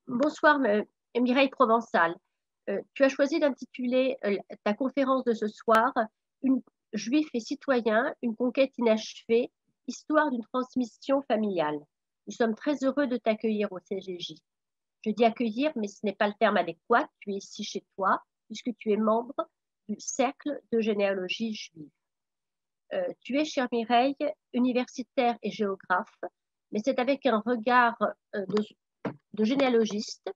Bonsoir, Mireille Provençal. Tu as choisi d'intituler ta conférence de ce soir une, Juifs et citoyens, une conquête inachevée, histoire d'une transmission familiale. Nous sommes très heureux de t'accueillir au CGJ. Je dis accueillir, mais ce n'est pas le terme adéquat. Tu es ici chez toi, puisque tu es membre du Cercle de généalogie juive. Tu es, chère Mireille, universitaire et géographe, mais c'est avec un regard de généalogiste,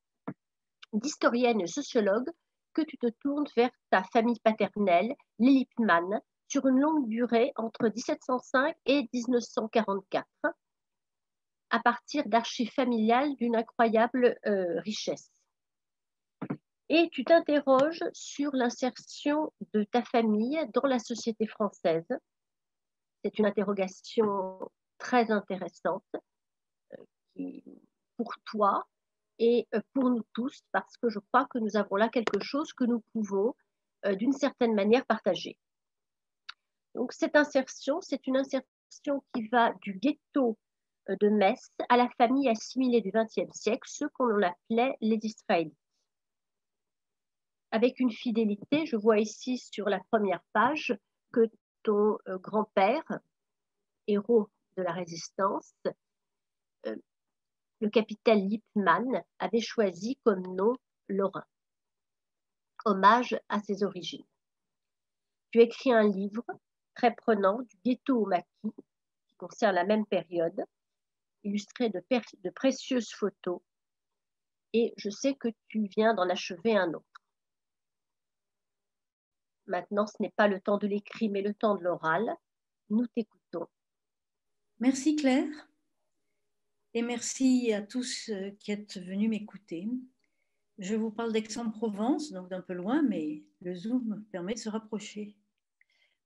d'historienne et sociologue que tu te tournes vers ta famille paternelle, les Lippmann, sur une longue durée entre 1705 et 1944, à partir d'archives familiales d'une incroyable richesse. Et tu t'interroges sur l'insertion de ta famille dans la société française. C'est une interrogation très intéressante pour toi et pour nous tous, parce que je crois que nous avons là quelque chose que nous pouvons d'une certaine manière partager. Donc cette insertion, c'est une insertion qui va du ghetto de Metz à la famille assimilée du XXe siècle, ceux qu'on appelait les Israélites. Avec une fidélité, je vois ici sur la première page que ton grand-père, héros de la résistance, le capitaine Lippmann, avait choisi comme nom Lorrain, hommage à ses origines. Tu écris un livre très prenant, du ghetto au maquis, qui concerne la même période, illustré de précieuses photos, et je sais que tu viens d'en achever un autre. Maintenant, ce n'est pas le temps de l'écrit, mais le temps de l'oral. Nous t'écoutons. Merci Claire, et merci à tous qui êtes venus m'écouter. Je vous parle d'Aix-en-Provence, donc d'un peu loin, mais le Zoom permet de se rapprocher.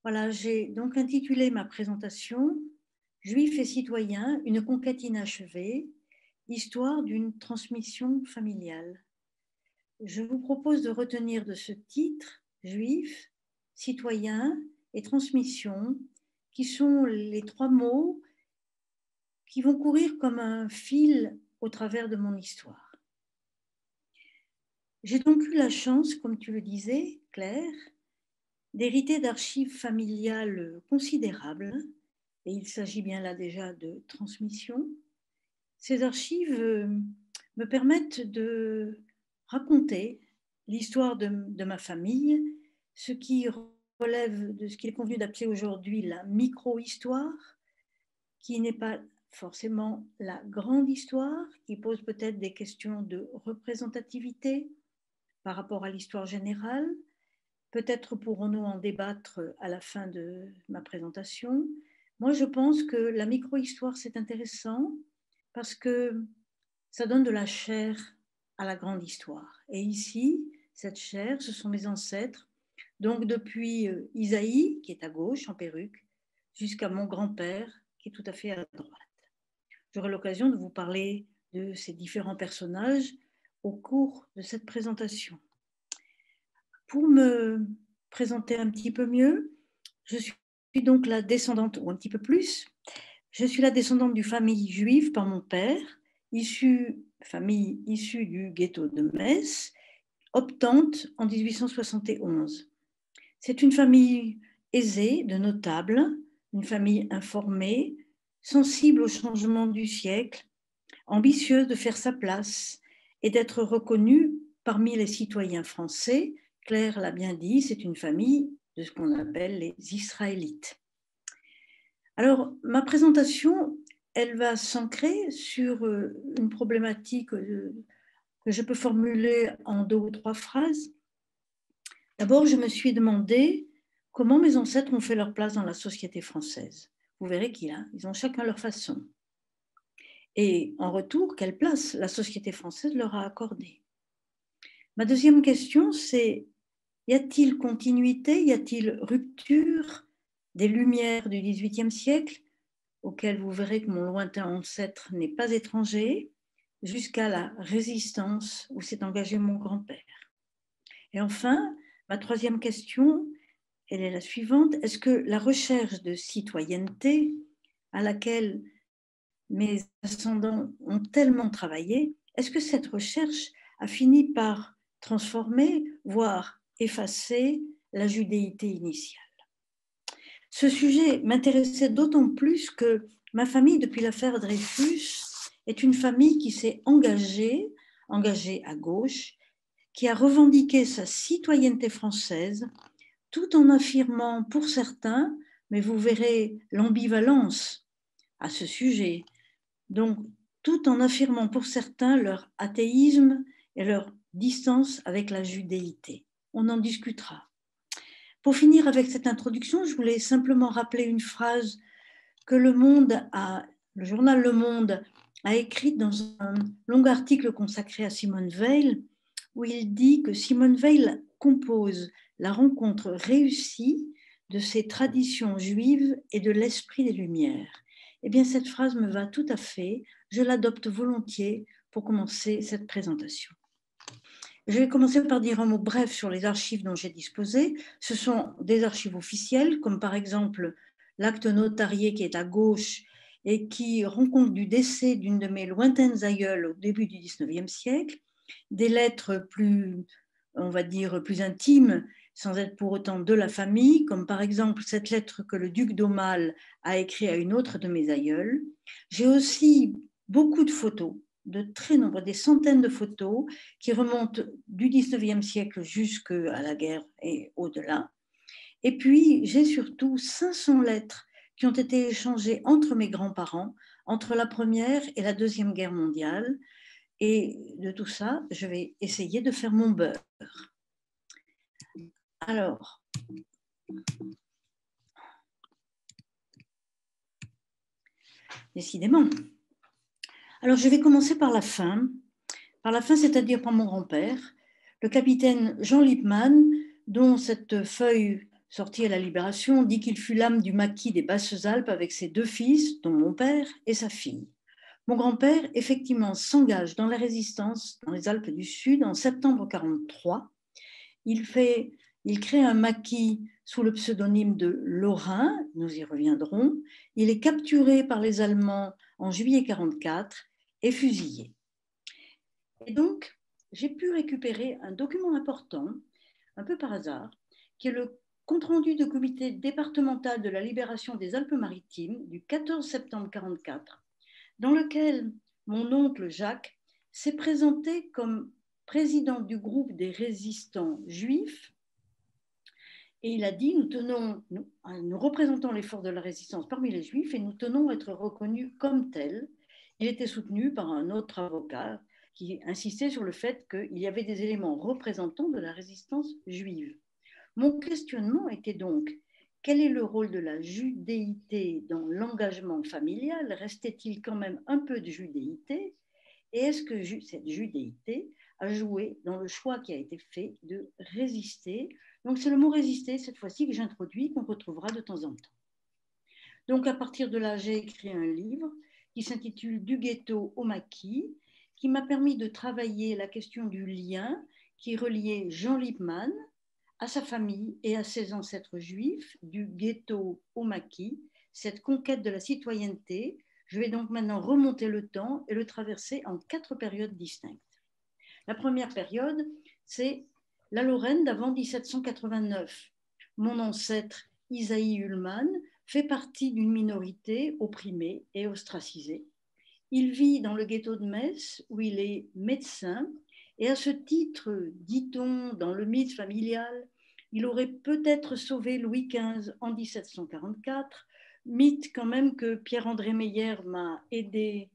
Voilà, j'ai donc intitulé ma présentation « Juifs et citoyens, une conquête inachevée, histoire d'une transmission familiale ». Je vous propose de retenir de ce titre « Juifs, citoyens et transmission » qui sont les trois mots qui vont courir comme un fil au travers de mon histoire. J'ai donc eu la chance, comme tu le disais, Claire, d'hériter d'archives familiales considérables, et il s'agit bien là déjà de transmission. Ces archives me permettent de raconter l'histoire de ma famille, ce qui relève de ce qu'il est convenu d'appeler aujourd'hui la micro-histoire, qui n'est pas forcément la grande histoire, qui pose peut-être des questions de représentativité par rapport à l'histoire générale. Peut-être pourrons-nous en débattre à la fin de ma présentation. Moi, je pense que la micro-histoire, c'est intéressant parce que ça donne de la chair à la grande histoire. Et ici, cette chair, ce sont mes ancêtres. Donc, depuis Isaïe, qui est à gauche, en perruque, jusqu'à mon grand-père, qui est tout à fait à droite. J'aurai l'occasion de vous parler de ces différents personnages au cours de cette présentation. Pour me présenter un petit peu mieux, je suis donc la descendante, ou un petit peu plus, je suis la descendante d'une famille juive par mon père, famille issue du ghetto de Metz, optante en 1871. C'est une famille aisée, de notables, une famille informée, sensible au changement du siècle, ambitieuse de faire sa place et d'être reconnue parmi les citoyens français. Claire l'a bien dit, c'est une famille de ce qu'on appelle les Israélites. Alors, ma présentation, elle va s'ancrer sur une problématique que je peux formuler en 2 ou 3 phrases. D'abord, je me suis demandé comment mes ancêtres ont fait leur place dans la société française. Vous verrez qu'ils ont chacun leur façon. Et en retour, quelle place la société française leur a accordée. Ma deuxième question, c'est y a-t-il continuité, y a-t-il rupture des Lumières du XVIIIe siècle, auxquelles vous verrez que mon lointain ancêtre n'est pas étranger, jusqu'à la Résistance où s'est engagé mon grand-père. Et enfin, ma troisième question, elle est la suivante. Est-ce que la recherche de citoyenneté à laquelle mes ascendants ont tellement travaillé est-ce que cette recherche a fini par transformer, voire effacer la judéité initiale? Ce sujet m'intéressait d'autant plus que ma famille, depuis l'affaire Dreyfus, est une famille qui s'est engagée à gauche, qui a revendiqué sa citoyenneté française, tout en affirmant pour certains, mais vous verrez l'ambivalence à ce sujet, donc tout en affirmant pour certains leur athéisme et leur distance avec la judéité. On en discutera. Pour finir avec cette introduction, je voulais simplement rappeler une phrase que le journal Le Monde a écrite dans un long article consacré à Simone Weil, où il dit que Simone Weil compose la rencontre réussie de ses traditions juives et de l'esprit des Lumières. Eh bien, cette phrase me va tout à fait. Je l'adopte volontiers pour commencer cette présentation. Je vais commencer par dire un mot bref sur les archives dont j'ai disposé. Ce sont des archives officielles, comme par exemple l'acte notarié qui est à gauche et qui rend compte du décès d'une de mes lointaines aïeules au début du XIXe siècle, des lettres plus, on va dire, plus intimes, sans être pour autant de la famille, comme par exemple cette lettre que le duc d'Aumale a écrite à une autre de mes aïeules. J'ai aussi beaucoup de photos, de très nombreux, des centaines de photos qui remontent du XIXe siècle jusqu'à la guerre et au-delà. Et puis, j'ai surtout 500 lettres qui ont été échangées entre mes grands-parents, entre la Première et la Deuxième Guerre mondiale. Et de tout ça, je vais essayer de faire mon beurre. Alors, décidément. Alors, je vais commencer par la fin, c'est-à-dire par mon grand-père, le capitaine Jean Lippmann, dont cette feuille sortie à la Libération dit qu'il fut l'âme du maquis des Basses-Alpes avec ses 2 fils, dont mon père et sa fille. Mon grand-père, effectivement, s'engage dans la résistance dans les Alpes du Sud en septembre 1943. Il crée un maquis sous le pseudonyme de Lorrain, nous y reviendrons. Il est capturé par les Allemands en juillet 1944 et fusillé. Et donc, j'ai pu récupérer un document important, un peu par hasard, qui est le compte-rendu du comité départemental de la libération des Alpes-Maritimes du 14 septembre 1944, dans lequel mon oncle Jacques s'est présenté comme président du groupe des résistants juifs. Et il a dit, nous représentons les forces de la résistance parmi les juifs et nous tenons à être reconnus comme tels. Il était soutenu par un autre avocat qui insistait sur le fait qu'il y avait des éléments représentants de la résistance juive. Mon questionnement était donc, quel est le rôle de la judéité dans l'engagement familial? Restait-il quand même un peu de judéité? Et est-ce que cette judéité a joué dans le choix qui a été fait de résister? Donc c'est le mot résister cette fois-ci que j'introduis, qu'on retrouvera de temps en temps. Donc à partir de là, j'ai écrit un livre qui s'intitule Du ghetto au maquis, qui m'a permis de travailler la question du lien qui reliait Jean Lippmann à sa famille et à ses ancêtres juifs, du ghetto au maquis, cette conquête de la citoyenneté. Je vais donc maintenant remonter le temps et le traverser en 4 périodes distinctes. La première période, c'est la Lorraine d'avant 1789. Mon ancêtre Isaïe Ullmann fait partie d'une minorité opprimée et ostracisée. Il vit dans le ghetto de Metz où il est médecin et à ce titre, dit-on dans le mythe familial, il aurait peut-être sauvé Louis XV en 1744, mythe quand même que Pierre-André Meyer m'a aidé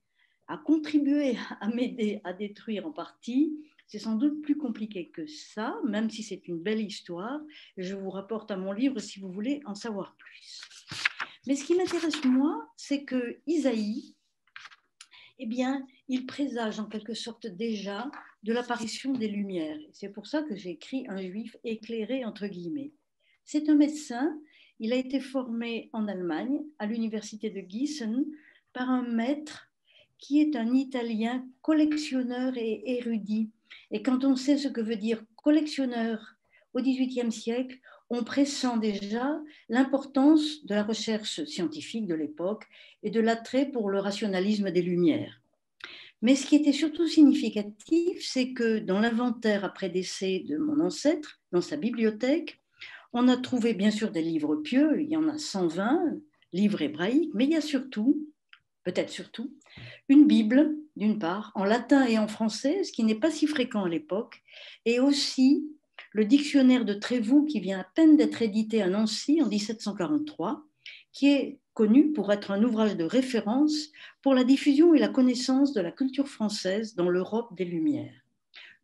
à contribuer à m'aider à détruire en partie. C'est sans doute plus compliqué que ça, même si c'est une belle histoire. Je vous rapporte à mon livre si vous voulez en savoir plus. Mais ce qui m'intéresse moi, c'est que Isaïe, eh bien, il présage en quelque sorte déjà de l'apparition des Lumières. C'est pour ça que j'ai écrit un juif éclairé, entre guillemets. C'est un médecin, il a été formé en Allemagne, à l'université de Gießen, par un maître qui est un Italien collectionneur et érudit. Et quand on sait ce que veut dire collectionneur au XVIIIe siècle, on pressent déjà l'importance de la recherche scientifique de l'époque et de l'attrait pour le rationalisme des Lumières. Mais ce qui était surtout significatif, c'est que dans l'inventaire après décès de mon ancêtre, dans sa bibliothèque, on a trouvé bien sûr des livres pieux, il y en a 120 livres hébraïques, mais il y a surtout, peut-être surtout, une Bible, d'une part, en latin et en français, ce qui n'est pas si fréquent à l'époque, et aussi le dictionnaire de Trévoux qui vient à peine d'être édité à Nancy en 1743, qui est connu pour être un ouvrage de référence pour la diffusion et la connaissance de la culture française dans l'Europe des Lumières.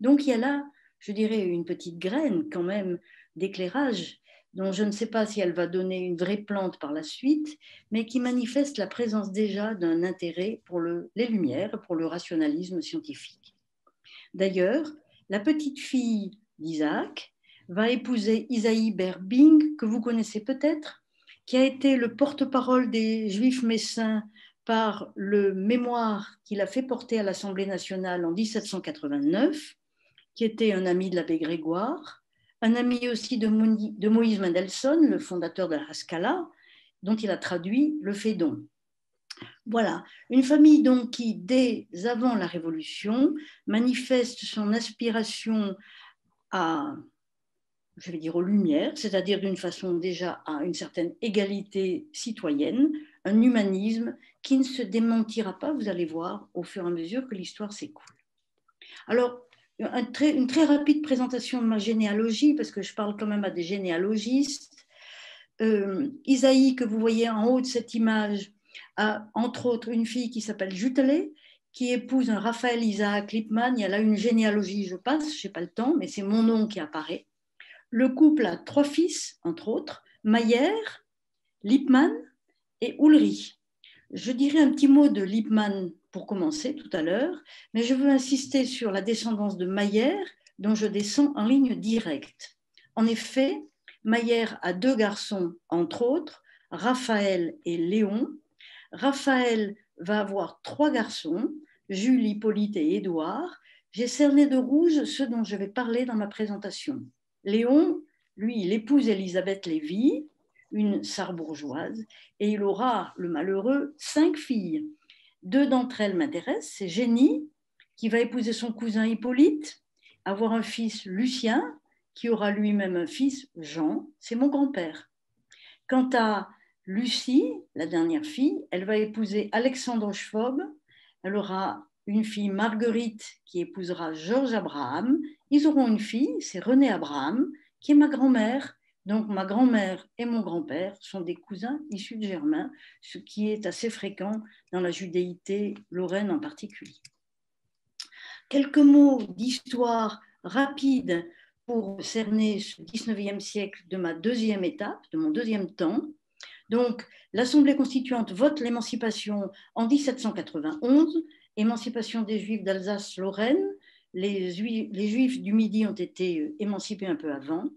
Donc il y a là, je dirais, une petite graine quand même d'éclairage dont je ne sais pas si elle va donner une vraie plante par la suite, mais qui manifeste la présence déjà d'un intérêt pour les Lumières, pour le rationalisme scientifique. D'ailleurs, la petite fille d'Isaac va épouser Isaïe Berbing, que vous connaissez peut-être, qui a été le porte-parole des Juifs messins par le mémoire qu'il a fait porter à l'Assemblée nationale en 1789, qui était un ami de l'abbé Grégoire, un ami aussi de Moïse Mendelssohn, le fondateur de la Haskalah, dont il a traduit le Phédon. Voilà, une famille donc qui, dès avant la Révolution, manifeste son aspiration à, je vais dire, aux Lumières, c'est-à-dire d'une façon déjà à une certaine égalité citoyenne, un humanisme qui ne se démentira pas, vous allez voir, au fur et à mesure que l'histoire s'écoule. Alors, une très rapide présentation de ma généalogie, parce que je parle quand même à des généalogistes. Isaïe, que vous voyez en haut de cette image, a entre autres une fille qui s'appelle Jutelet, qui épouse un Raphaël Isaac Lippmann. Il y a là une généalogie, je passe, je n'ai pas le temps, mais c'est mon nom qui apparaît. Le couple a 3 fils, entre autres, Mayer, Lippmann et Ulrich. Je dirai un petit mot de Lippmann pour commencer tout à l'heure, mais je veux insister sur la descendance de Mayer, dont je descends en ligne directe. En effet, Mayer a 2 garçons, entre autres, Raphaël et Léon. Raphaël va avoir 3 garçons, Jules, Hippolyte et Édouard. J'ai cerné de rouge ceux dont je vais parler dans ma présentation. Léon, lui, il épouse Élisabeth Lévy, une sarbourgeoise, et il aura, le malheureux, 5 filles. 2 d'entre elles m'intéressent, c'est Génie, qui va épouser son cousin Hippolyte, avoir un fils Lucien, qui aura lui-même un fils Jean, c'est mon grand-père. Quant à Lucie, la dernière fille, elle va épouser Alexandre Schwob, elle aura une fille Marguerite qui épousera Georges Abraham, ils auront une fille, c'est Renée Abraham, qui est ma grand-mère. Donc ma grand-mère et mon grand-père sont des cousins issus de Germain, ce qui est assez fréquent dans la judéité lorraine en particulier. Quelques mots d'histoire rapide pour cerner ce 19e siècle de ma deuxième étape, de mon deuxième temps. Donc, l'Assemblée constituante vote l'émancipation en 1791, émancipation des Juifs d'Alsace-Lorraine. Les Juifs du Midi ont été émancipés un peu avant.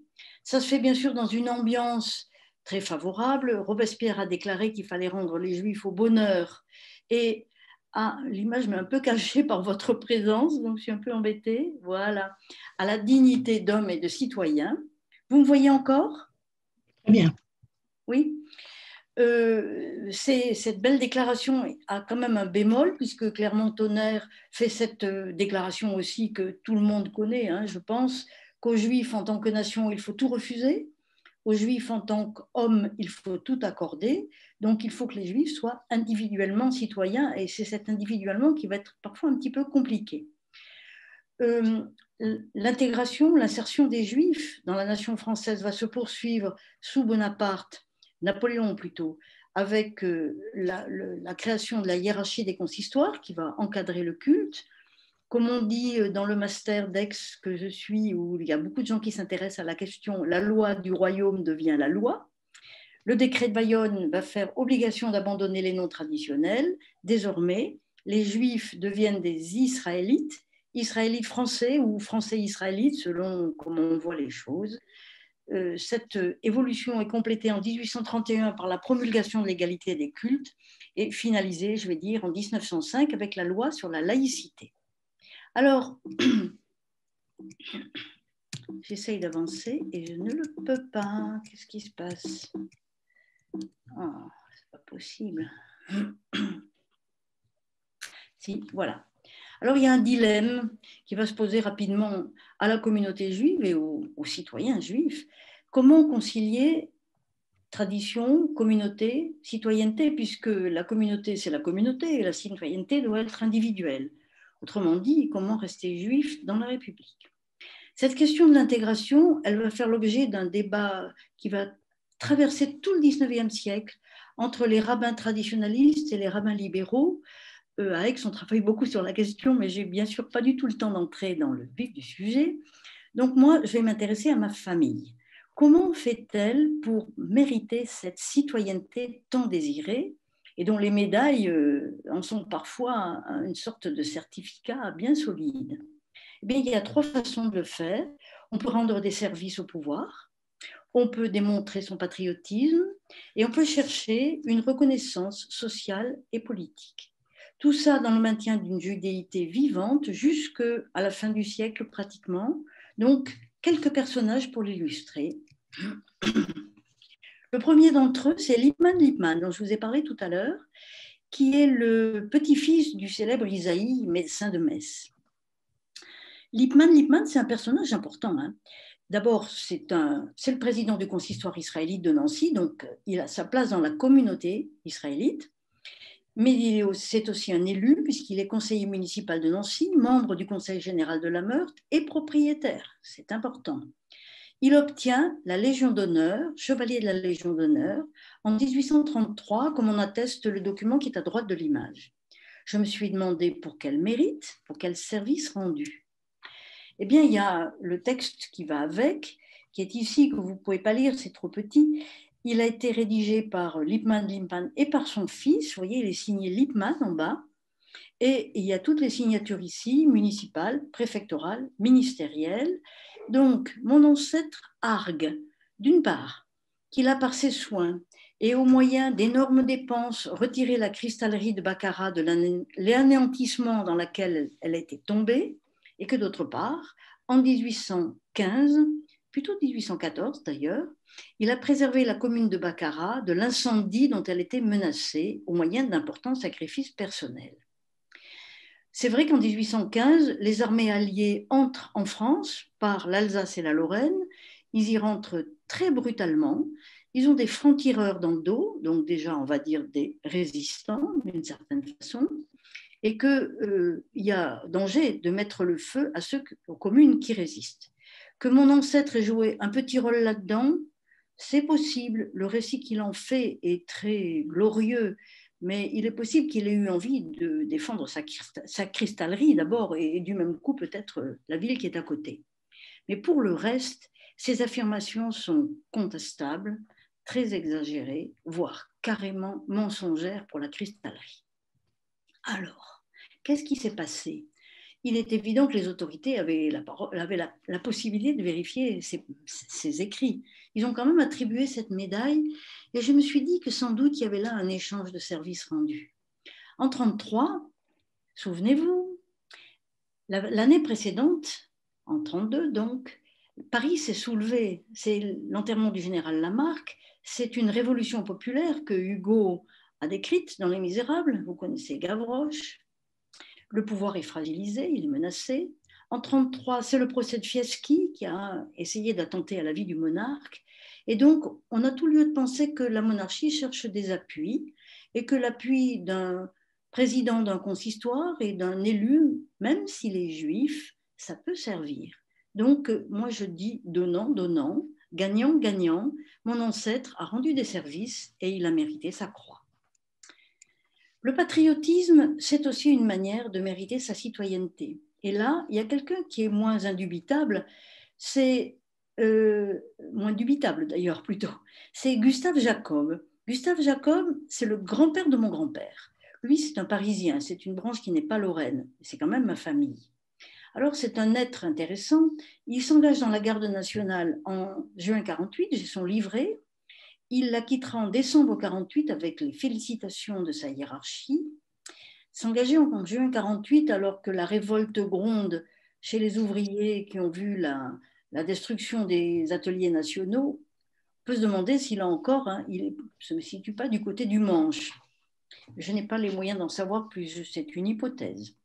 Ça se fait bien sûr dans une ambiance très favorable. Robespierre a déclaré qu'il fallait rendre les Juifs au bonheur. Et l'image m'est un peu cachée par votre présence, donc je suis un peu embêtée. Voilà, à la dignité d'homme et de citoyen. Vous me voyez encore? Très bien. Oui. Cette belle déclaration a quand même un bémol, puisque Clermont-Tonnerre fait cette déclaration aussi que tout le monde connaît. Hein, je pense qu'aux Juifs en tant que nation, il faut tout refuser. Aux Juifs en tant qu'hommes, il faut tout accorder. Donc il faut que les Juifs soient individuellement citoyens, et c'est cet individuellement qui va être parfois un petit peu compliqué. L'intégration, l'insertion des Juifs dans la nation française va se poursuivre sous Bonaparte, Napoléon plutôt, avec la création de la hiérarchie des consistoires qui va encadrer le culte. Comme on dit dans le master d'Aix que je suis, où il y a beaucoup de gens qui s'intéressent à la question, la loi du royaume devient la loi. Le décret de Bayonne va faire obligation d'abandonner les noms traditionnels. Désormais, les Juifs deviennent des Israélites, Israélites français ou français israélites, selon comment on voit les choses. Cette évolution est complétée en 1831 par la promulgation de l'égalité des cultes et finalisée, je vais dire, en 1905 avec la loi sur la laïcité. Alors, j'essaye d'avancer et je ne le peux pas. Qu'est-ce qui se passe? Oh, c'est pas possible. Si, voilà. Alors il y a un dilemme qui va se poser rapidement à la communauté juive et aux citoyens juifs. Comment concilier tradition, communauté, citoyenneté, puisque la communauté, c'est la communauté et la citoyenneté doit être individuelle. Autrement dit, comment rester juif dans la République? Cette question de l'intégration, elle va faire l'objet d'un débat qui va traverser tout le 19e siècle entre les rabbins traditionalistes et les rabbins libéraux. Alex, on travaille beaucoup sur la question, mais j'ai bien sûr pas du tout le temps d'entrer dans le vif du sujet. Donc moi, je vais m'intéresser à ma famille. Comment fait-elle pour mériter cette citoyenneté tant désirée et dont les médailles en sont parfois une sorte de certificat bien solide? Eh bien, il y a 3 façons de le faire. On peut rendre des services au pouvoir, on peut démontrer son patriotisme et on peut chercher une reconnaissance sociale et politique. Tout ça dans le maintien d'une judéité vivante jusqu'à la fin du siècle pratiquement. Donc, quelques personnages pour l'illustrer. Le premier d'entre eux, c'est Lippmann Lippmann, dont je vous ai parlé tout à l'heure, qui est le petit-fils du célèbre Isaïe, médecin de Metz. Lippmann, c'est un personnage important. Hein. D'abord, c'est le président du consistoire israélite de Nancy, donc il a sa place dans la communauté israélite. Mais c'est aussi un élu, puisqu'il est conseiller municipal de Nancy, membre du Conseil général de la Meurthe et propriétaire. C'est important. Il obtient la Légion d'honneur, chevalier de la Légion d'honneur, en 1833, comme on atteste le document qui est à droite de l'image. Je me suis demandé pour quel mérite, pour quel service rendu. Eh bien, il y a le texte qui va avec, qui est ici, que vous ne pouvez pas lire, c'est trop petit. Il a été rédigé par Lippmann et par son fils. Vous voyez, il est signé Lippmann en bas. Et il y a toutes les signatures ici, municipales, préfectorales, ministérielles. Donc, mon ancêtre argue, d'une part, qu'il a par ses soins et au moyen d'énormes dépenses retiré la cristallerie de Baccarat de l'anéantissement dans lequel elle était tombée, et que d'autre part, en 1815, plutôt 1814 d'ailleurs, il a préservé la commune de Baccarat de l'incendie dont elle était menacée au moyen d'importants sacrifices personnels. C'est vrai qu'en 1815, les armées alliées entrent en France par l'Alsace et la Lorraine. Ils y rentrent très brutalement. Ils ont des francs-tireurs dans le dos, donc déjà, on va dire des résistants d'une certaine façon, et qu'il y a danger de mettre le feu à aux communes qui résistent. Que mon ancêtre ait joué un petit rôle là-dedans, c'est possible. Le récit qu'il en fait est très glorieux, mais il est possible qu'il ait eu envie de défendre sa cristallerie d'abord, et du même coup peut-être la ville qui est à côté. Mais pour le reste, ces affirmations sont contestables, très exagérées, voire carrément mensongères pour la cristallerie. Alors, qu'est-ce qui s'est passé? Il est évident que les autorités avaient la possibilité de vérifier ces écrits. Ils ont quand même attribué cette médaille et je me suis dit que sans doute il y avait là un échange de services rendus. En 1933, souvenez-vous, l'année précédente, en 1932 donc, Paris s'est soulevé. C'est l'enterrement du général Lamarque. C'est une révolution populaire que Hugo a décrite dans Les Misérables. Vous connaissez Gavroche. Le pouvoir est fragilisé, il est menacé. En 1933, c'est le procès de Fieschi qui a essayé d'attenter à la vie du monarque. Et donc, on a tout lieu de penser que la monarchie cherche des appuis et que l'appui d'un président d'un consistoire et d'un élu, même s'il est juif, ça peut servir. Donc, moi, je dis donnant, donnant, gagnant, gagnant. Mon ancêtre a rendu des services et il a mérité sa croix. Le patriotisme, c'est aussi une manière de mériter sa citoyenneté. Et là, il y a quelqu'un qui est moins indubitable, moins dubitable d'ailleurs plutôt, c'est Gustave Jacob. Gustave Jacob, c'est le grand-père de mon grand-père. Lui, c'est un Parisien, c'est une branche qui n'est pas lorraine, c'est quand même ma famille. Alors, c'est un être intéressant. Il s'engage dans la garde nationale en juin 1948, j'ai son livret. Il la quittera en décembre 1948 avec les félicitations de sa hiérarchie. S'engager en juin 1948 alors que la révolte gronde chez les ouvriers qui ont vu la destruction des ateliers nationaux, on peut se demander s'il a encore, il ne se situe pas du côté du manche. Je n'ai pas les moyens d'en savoir plus, c'est une hypothèse.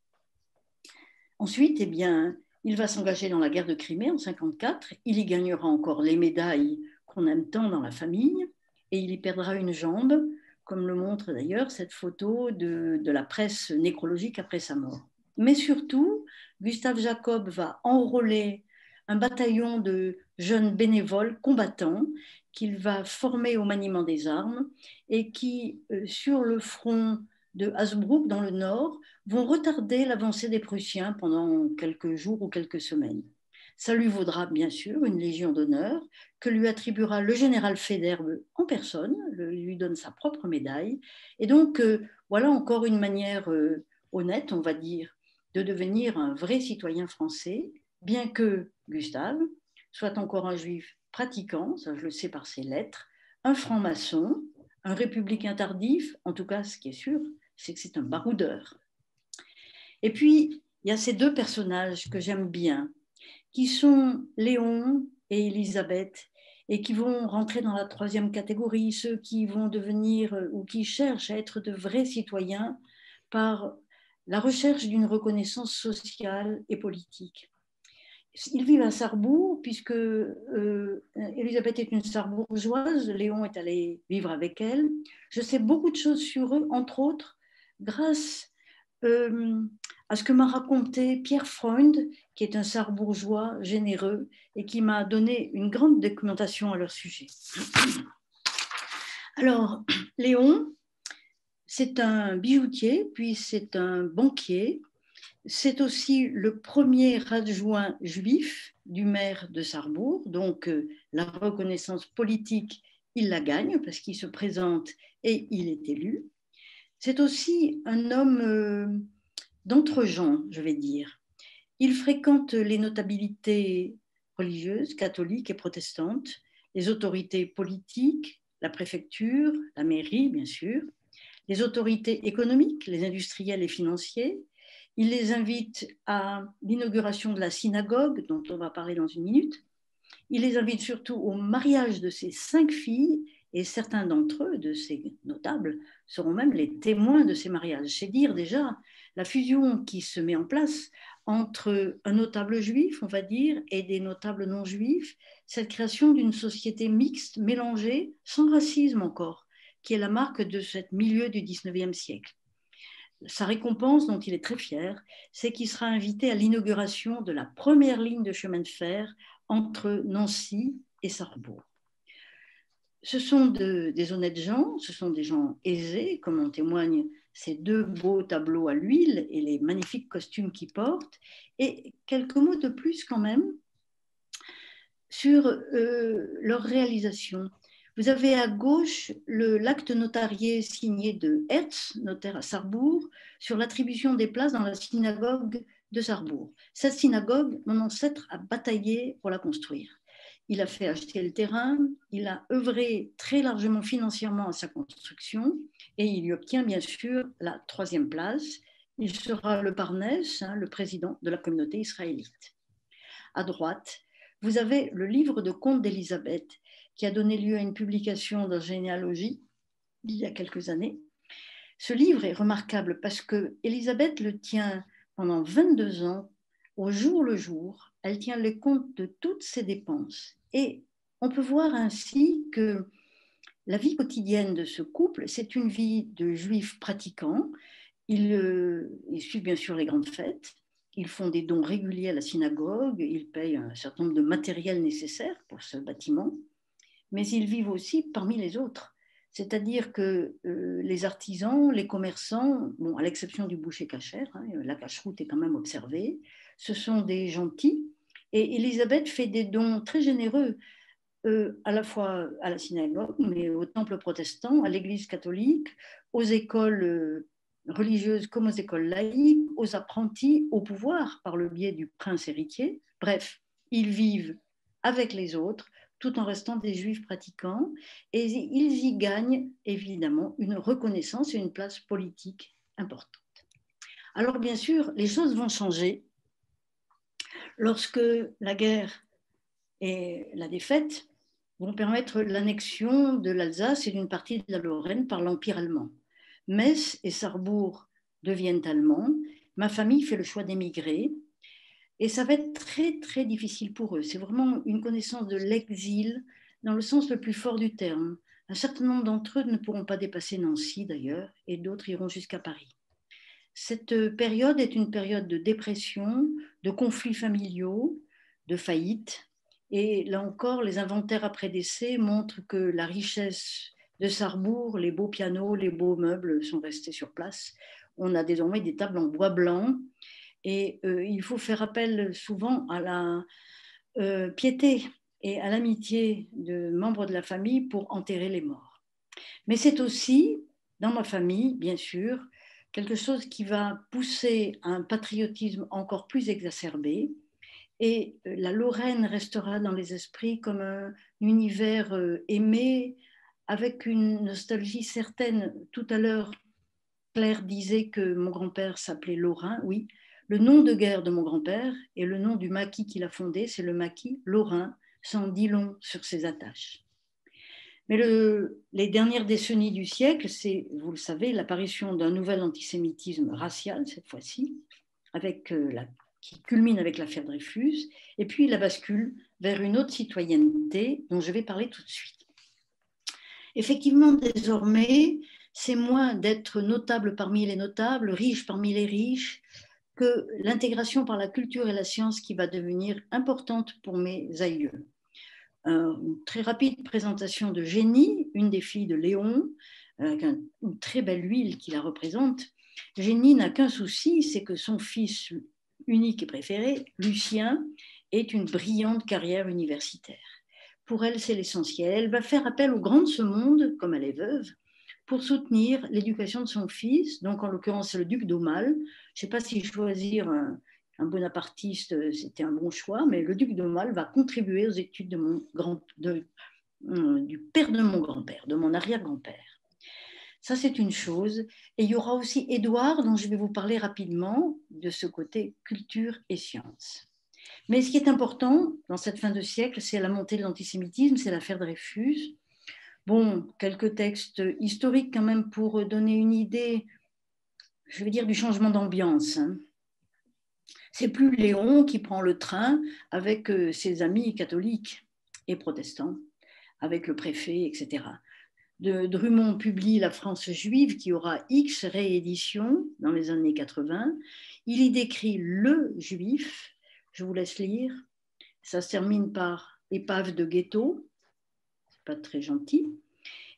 Ensuite, eh bien, il va s'engager dans la guerre de Crimée en 1954. Il y gagnera encore les médailles qu'on aime tant dans la famille et il y perdra une jambe, comme le montre d'ailleurs cette photo de la presse nécrologique après sa mort. Mais surtout, Gustave Jacob va enrôler un bataillon de jeunes bénévoles combattants qu'il va former au maniement des armes et qui, sur le front de Hasbrouck, dans le nord, vont retarder l'avancée des Prussiens pendant quelques jours ou quelques semaines. Ça lui vaudra bien sûr une Légion d'honneur que lui attribuera le général Federbe en personne, lui donne sa propre médaille. Et donc, voilà encore une manière honnête, on va dire, de devenir un vrai citoyen français, bien que Gustave soit encore un juif pratiquant, ça je le sais par ses lettres, un franc-maçon, un républicain tardif, en tout cas ce qui est sûr, c'est que c'est un baroudeur. Et puis, il y a ces deux personnages que j'aime bien, qui sont Léon et Élisabeth, et qui vont rentrer dans la troisième catégorie, ceux qui vont devenir ou qui cherchent à être de vrais citoyens par la recherche d'une reconnaissance sociale et politique. Ils vivent à Sarrebourg, puisque Élisabeth est une sarrebourgeoise, Léon est allé vivre avec elle. Je sais beaucoup de choses sur eux, entre autres, grâce à ce que m'a raconté Pierre Freund, qui est un sarrebourgeois généreux et qui m'a donné une grande documentation à leur sujet. Alors, Léon, c'est un bijoutier, puis c'est un banquier. C'est aussi le premier adjoint juif du maire de Sarrebourg, donc la reconnaissance politique, il la gagne parce qu'il se présente et il est élu. C'est aussi un homme d'entre-gens, je vais dire. Il fréquente les notabilités religieuses, catholiques et protestantes, les autorités politiques, la préfecture, la mairie, bien sûr, les autorités économiques, les industriels et financiers. Il les invite à l'inauguration de la synagogue, dont on va parler dans une minute. Il les invite surtout au mariage de ses 5 filles, et certains d'entre eux, de ces notables, seront même les témoins de ces mariages. C'est dire déjà la fusion qui se met en place entre un notable juif, on va dire, et des notables non juifs, cette création d'une société mixte, mélangée, sans racisme encore, qui est la marque de ce milieu du 19e siècle. Sa récompense, dont il est très fier, c'est qu'il sera invité à l'inauguration de la première ligne de chemin de fer entre Nancy et Sarrebourg. Ce sont des honnêtes gens, ce sont des gens aisés, comme en témoignent ces deux beaux tableaux à l'huile et les magnifiques costumes qu'ils portent. Et quelques mots de plus quand même sur leur réalisation. Vous avez à gauche l'acte notarié signé de Hertz, notaire à Sarrebourg, sur l'attribution des places dans la synagogue de Sarrebourg. Cette synagogue, mon ancêtre a bataillé pour la construire. Il a fait acheter le terrain, il a œuvré très largement financièrement à sa construction et il y obtient bien sûr la 3e place. Il sera le Parnès, le président de la communauté israélite. À droite, vous avez le livre de contes d'Élisabeth qui a donné lieu à une publication de généalogie il y a quelques années. Ce livre est remarquable parce que Élisabeth le tient pendant 22 ans, au jour le jour. Elle tient les comptes de toutes ses dépenses. Et on peut voir ainsi que la vie quotidienne de ce couple, c'est une vie de juifs pratiquants. Ils suivent bien sûr les grandes fêtes. Ils font des dons réguliers à la synagogue. Ils payent un certain nombre de matériel nécessaire pour ce bâtiment. Mais ils vivent aussi parmi les autres. C'est-à-dire que les artisans, les commerçants, bon, à l'exception du boucher cachère, la cacheroute est quand même observée, ce sont des gentils. Et Élisabeth fait des dons très généreux, à la fois à la synagogue, mais au temple protestant, à l'église catholique, aux écoles religieuses comme aux écoles laïques, aux apprentis, au pouvoir par le biais du prince héritier. Bref, ils vivent avec les autres, tout en restant des juifs pratiquants, et ils y gagnent évidemment une reconnaissance et une place politique importante. Alors bien sûr, les choses vont changer lorsque la guerre et la défaite vont permettre l'annexion de l'Alsace et d'une partie de la Lorraine par l'Empire allemand. Metz et Sarrebourg deviennent allemands. Ma famille fait le choix d'émigrer. Et ça va être très, très difficile pour eux. C'est vraiment une connaissance de l'exil dans le sens le plus fort du terme. Un certain nombre d'entre eux ne pourront pas dépasser Nancy d'ailleurs, et d'autres iront jusqu'à Paris. Cette période est une période de dépression, de conflits familiaux, de faillite. Et là encore, les inventaires après décès montrent que la richesse de Sarrebourg, les beaux pianos, les beaux meubles sont restés sur place. On a désormais des tables en bois blanc et il faut faire appel souvent à la piété et à l'amitié de membres de la famille pour enterrer les morts. Mais c'est aussi, dans ma famille, bien sûr, quelque chose qui va pousser à un patriotisme encore plus exacerbé. Et la Lorraine restera dans les esprits comme un univers aimé, avec une nostalgie certaine. Tout à l'heure, Claire disait que mon grand-père s'appelait Lorrain. Oui, le nom de guerre de mon grand-père et le nom du maquis qu'il a fondé, c'est le maquis Lorrain, sans dit long sur ses attaches. Mais les dernières décennies du siècle, c'est, vous le savez, l'apparition d'un nouvel antisémitisme racial, cette fois-ci, qui culmine avec l'affaire Dreyfus, et puis la bascule vers une autre citoyenneté dont je vais parler tout de suite. Effectivement, désormais, c'est moins d'être notable parmi les notables, riche parmi les riches, que l'intégration par la culture et la science qui va devenir importante pour mes aïeux. Une très rapide présentation de Génie, une des filles de Léon, avec une très belle huile qui la représente. Génie n'a qu'un souci, c'est que son fils unique et préféré, Lucien, ait une brillante carrière universitaire. Pour elle, c'est l'essentiel. Elle va faire appel aux grands de ce monde, comme elle est veuve, pour soutenir l'éducation de son fils, donc en l'occurrence c'est le duc d'Aumale. Je ne sais pas si choisir un bonapartiste, c'était un bon choix, mais le duc d'Aumale va contribuer aux études du père de mon grand-père, de mon arrière-grand-père. Ça, c'est une chose. Et il y aura aussi Édouard, dont je vais vous parler rapidement, de ce côté culture et sciences. Mais ce qui est important dans cette fin de siècle, c'est la montée de l'antisémitisme, c'est l'affaire Dreyfus. Bon, quelques textes historiques quand même pour donner une idée, je veux dire, du changement d'ambiance. C'est plus Léon qui prend le train avec ses amis catholiques et protestants, avec le préfet, etc. Drummond publie La France juive, qui aura X rééditions dans les années 80. Il y décrit le juif, je vous laisse lire. Ça se termine par épave de ghetto, c'est pas très gentil.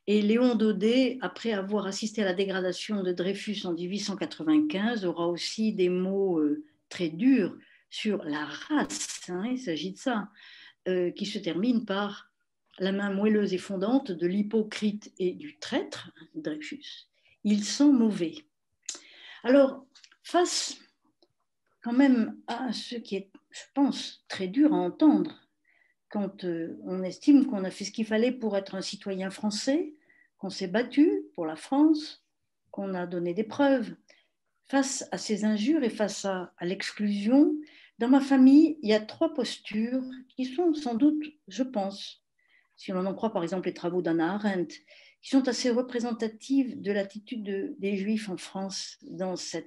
Et Léon Daudet, après avoir assisté à la dégradation de Dreyfus en 1895, aura aussi des mots très durs sur la race, hein, il s'agit de ça, qui se termine par la main moelleuse et fondante de l'hypocrite et du traître, Dreyfus. Il sent mauvais. Alors, face quand même à ce qui est, je pense, très dur à entendre, quand on estime qu'on a fait ce qu'il fallait pour être un citoyen français, qu'on s'est battu pour la France, qu'on a donné des preuves. Face à ces injures et face à l'exclusion, dans ma famille, il y a 3 postures qui sont sans doute, je pense, si on en croit par exemple les travaux d'Hannah Arendt, qui sont assez représentatives de l'attitude des Juifs en France dans ces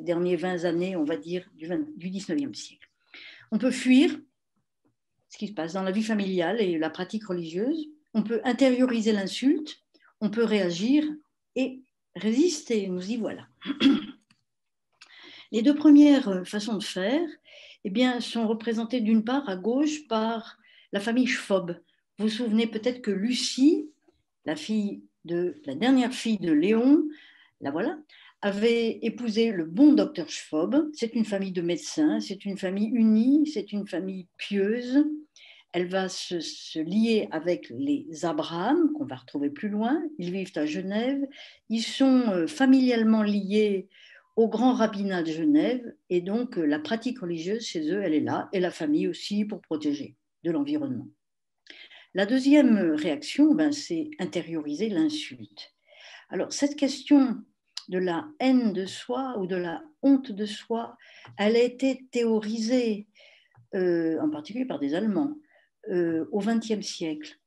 derniers 20 années, on va dire, du 19e siècle. On peut fuir ce qui se passe dans la vie familiale et la pratique religieuse, on peut intérioriser l'insulte, on peut réagir et résister, nous y voilà. Les 2 premières façons de faire eh bien, sont représentées d'une part à gauche par la famille Schwob. Vous vous souvenez peut-être que Lucie, la dernière fille de Léon, la voilà, avait épousé le bon docteur Schwob. C'est une famille de médecins, c'est une famille unie, c'est une famille pieuse. Elle va se lier avec les Abraham, qu'on va retrouver plus loin. Ils vivent à Genève. Ils sont familialement liés au grand rabbinat de Genève. Et donc, la pratique religieuse chez eux, elle est là. Et la famille aussi, pour protéger de l'environnement. La deuxième réaction, c'est intérioriser l'insulte. Alors, cette question de la haine de soi ou de la honte de soi, elle a été théorisée, en particulier par des Allemands, au XXe siècle.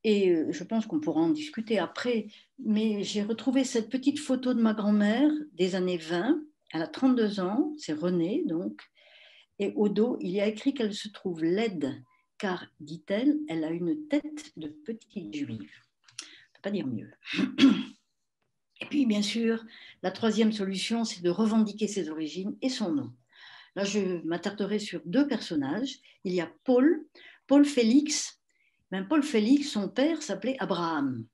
Et je pense qu'on pourra en discuter après, mais j'ai retrouvé cette petite photo de ma grand-mère des années 20, elle a 32 ans, c'est Renée donc, Et au dos, il y a écrit qu'elle se trouve laide, car, dit-elle, elle a une tête de petite juive. On ne peut pas dire mieux. Et puis, bien sûr, la troisième solution, c'est de revendiquer ses origines et son nom. Là, je m'attarderai sur deux personnages. Il y a Paul Félix. Ben, Paul Félix, son père s'appelait Abraham,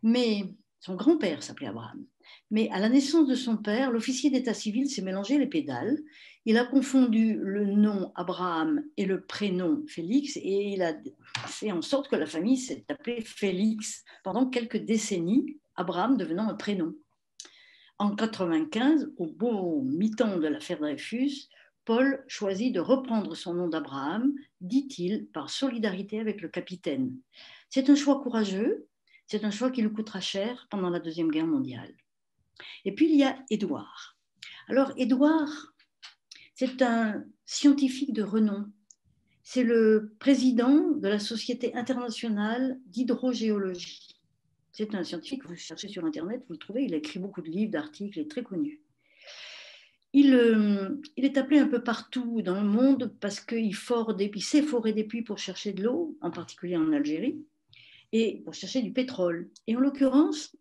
mais son grand-père s'appelait Abraham. Mais à la naissance de son père, l'officier d'état civil s'est mélangé les pédales. Il a confondu le nom Abraham et le prénom Félix et il a fait en sorte que la famille s'est appelée Félix pendant quelques décennies, Abraham devenant un prénom. En 1995, au beau mi-temps de l'affaire Dreyfus, Paul choisit de reprendre son nom d'Abraham, dit-il, par solidarité avec le capitaine. C'est un choix courageux, c'est un choix qui lui coûtera cher pendant la Deuxième Guerre mondiale. Et puis il y a Édouard. Alors Édouard, c'est un scientifique de renom. C'est le président de la Société internationale d'hydrogéologie. C'est un scientifique, vous cherchez sur Internet, vous le trouvez, il a écrit beaucoup de livres, d'articles, il est très connu. Il est appelé un peu partout dans le monde parce qu'il sait forer des puits pour chercher de l'eau, en particulier en Algérie, et pour chercher du pétrole. Et en l'occurrence,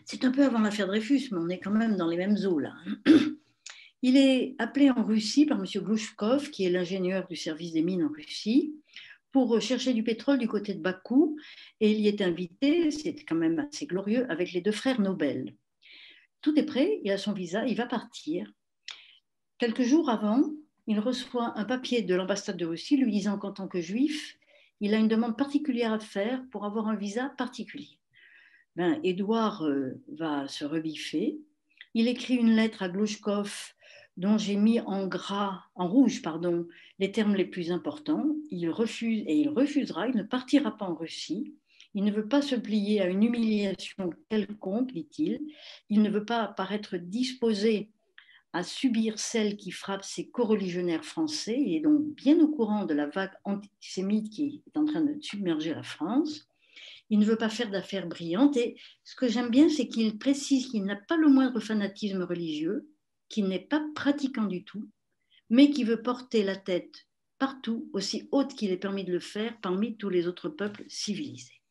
c'est un peu avant l'affaire Dreyfus, mais on est quand même dans les mêmes eaux là. Il est appelé en Russie par M. Glouchkov, qui est l'ingénieur du service des mines en Russie, pour chercher du pétrole du côté de Bakou, et il y est invité, c'est quand même assez glorieux, avec les deux frères Nobel. Tout est prêt, il a son visa, il va partir. Quelques jours avant, il reçoit un papier de l'ambassade de Russie lui disant qu'en tant que juif, il a une demande particulière à faire pour avoir un visa particulier. Ben, Édouard va se rebiffer. Il écrit une lettre à Glouchkov dont j'ai mis en rouge, les termes les plus importants. Il refuse et il refusera, il ne partira pas en Russie. Il ne veut pas se plier à une humiliation quelconque, dit-il. Il ne veut pas paraître disposé à subir celle qui frappe ses coreligionnaires français. Il est donc bien au courant de la vague antisémite qui est en train de submerger la France. Il ne veut pas faire d'affaires brillantes. Et ce que j'aime bien, c'est qu'il précise qu'il n'a pas le moindre fanatisme religieux, qu'il n'est pas pratiquant du tout, mais qui veut porter la tête partout, aussi haute qu'il est permis de le faire parmi tous les autres peuples civilisés.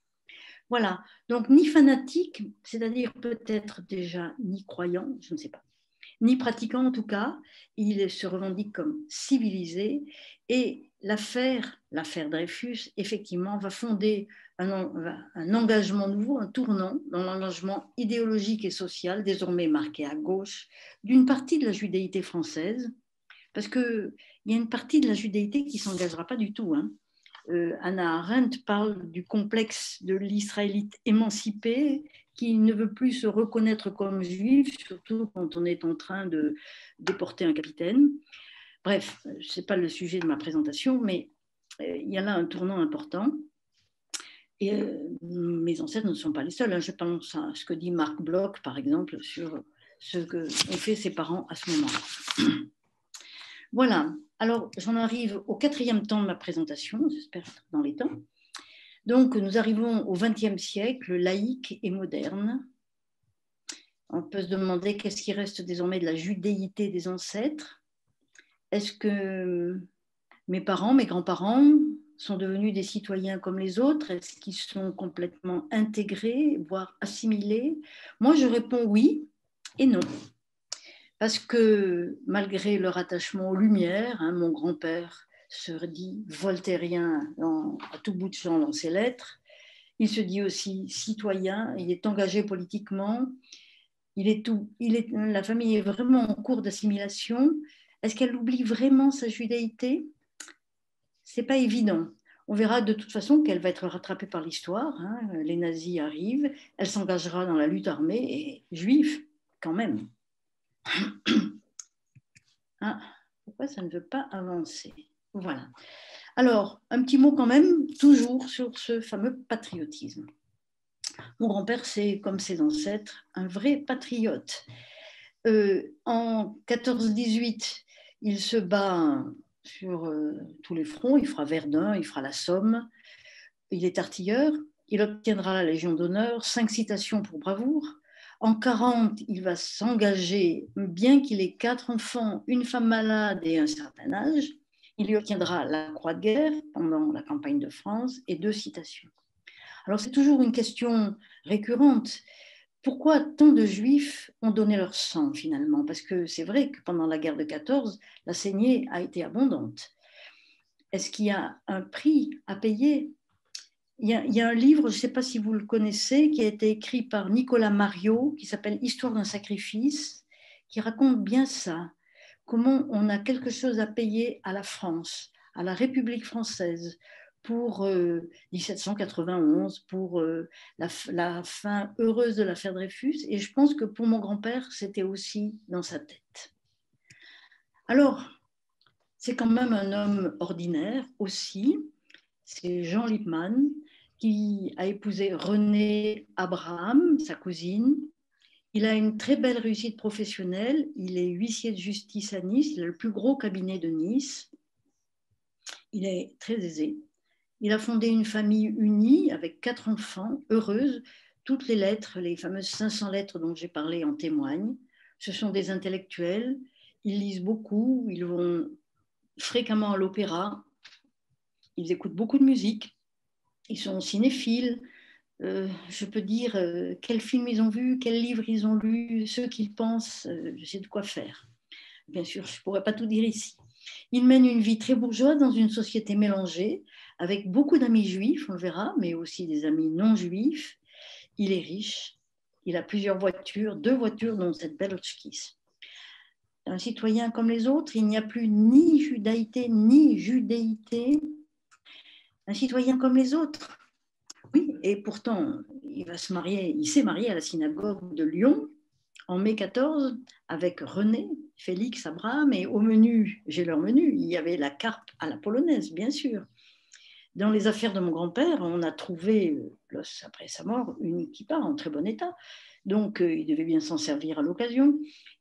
Voilà, donc ni fanatique, c'est-à-dire peut-être déjà ni croyant, je ne sais pas, ni pratiquant en tout cas, il se revendique comme civilisé et l'affaire Dreyfus, effectivement, va fonder un engagement nouveau, un tournant dans l'engagement idéologique et social, désormais marqué à gauche, d'une partie de la judéité française, parce qu'il y a une partie de la judéité qui ne s'engagera pas du tout. Hannah Arendt parle du complexe de l'Israélite émancipé qui ne veut plus se reconnaître comme juif, surtout quand on est en train de déporter un capitaine. Bref, ce n'est pas le sujet de ma présentation, mais il y a là un tournant important. Et mes ancêtres ne sont pas les seuls. Je pense à ce que dit Marc Bloch, par exemple, sur ce qu'ont fait ses parents à ce moment-là. Voilà. Alors, j'en arrive au quatrième temps de ma présentation, j'espère être dans les temps. Donc, nous arrivons au XXe siècle, laïque et moderne. On peut se demander qu'est-ce qui reste désormais de la judéité des ancêtres. Est-ce que mes parents, mes grands-parents sont devenus des citoyens comme les autres? Est-ce qu'ils sont complètement intégrés, voire assimilés? Moi, je réponds oui et non. Parce que malgré leur attachement aux Lumières, mon grand-père se dit voltairien à tout bout de champ dans ses lettres, il se dit aussi citoyen, il est engagé politiquement, la famille est vraiment en cours d'assimilation. Est-ce qu'elle oublie vraiment sa judéité? C'est pas évident. On verra de toute façon qu'elle va être rattrapée par l'histoire. Les nazis arrivent, elle s'engagera dans la lutte armée et juive quand même. Pourquoi ça ne veut pas avancer? Voilà. Alors, un petit mot quand même, toujours sur ce fameux patriotisme. Mon grand-père, c'est comme ses ancêtres, un vrai patriote. En 14-18, il se bat sur tous les fronts. Il fera Verdun, il fera la Somme. Il est artilleur. Il obtiendra la Légion d'honneur, 5 citations pour bravoure. En 40, il va s'engager, bien qu'il ait 4 enfants, une femme malade et un certain âge. Il y obtiendra la Croix de guerre pendant la campagne de France et 2 citations. Alors c'est toujours une question récurrente. Pourquoi tant de Juifs ont donné leur sang finalement? Parce que c'est vrai que pendant la guerre de 14, la saignée a été abondante. Est-ce qu'il y a un prix à payer? Il y a un livre, je ne sais pas si vous le connaissez, qui a été écrit par Nicolas Mariot, qui s'appelle Histoire d'un sacrifice, qui raconte bien ça. Comment on a quelque chose à payer à la France, à la République française, pour 1791, pour la fin heureuse de l'affaire Dreyfus. Et je pense que pour mon grand-père, c'était aussi dans sa tête. Alors, c'est quand même un homme ordinaire aussi. C'est Jean Lippmann, qui a épousé Renée Abraham, sa cousine. Il a une très belle réussite professionnelle. Il est huissier de justice à Nice. Il a le plus gros cabinet de Nice. Il est très aisé. Il a fondé une famille unie avec 4 enfants, heureuse. Toutes les lettres, les fameuses 500 lettres dont j'ai parlé en témoignent. Ce sont des intellectuels. Ils lisent beaucoup. Ils vont fréquemment à l'opéra. Ils écoutent beaucoup de musique. Ils sont cinéphiles. Je peux dire quels films ils ont vus, quels livres ils ont lus, ce qu'ils pensent, je sais de quoi faire. Bien sûr, je ne pourrais pas tout dire ici. Ils mènent une vie très bourgeoise dans une société mélangée, avec beaucoup d'amis juifs, on le verra, mais aussi des amis non juifs. Il est riche, il a plusieurs voitures, 2 voitures, dont cette belle Hotchkiss. Un citoyen comme les autres, il n'y a plus ni judaïté ni judéité. Un citoyen comme les autres. Oui, et pourtant, il s'est marié à la synagogue de Lyon en mai 14 avec René, Félix, Abraham, et au menu, j'ai leur menu, il y avait la carpe à la polonaise, bien sûr. Dans les affaires de mon grand-père, on a trouvé, après sa mort, une kippa en très bon état. Donc, il devait bien s'en servir à l'occasion.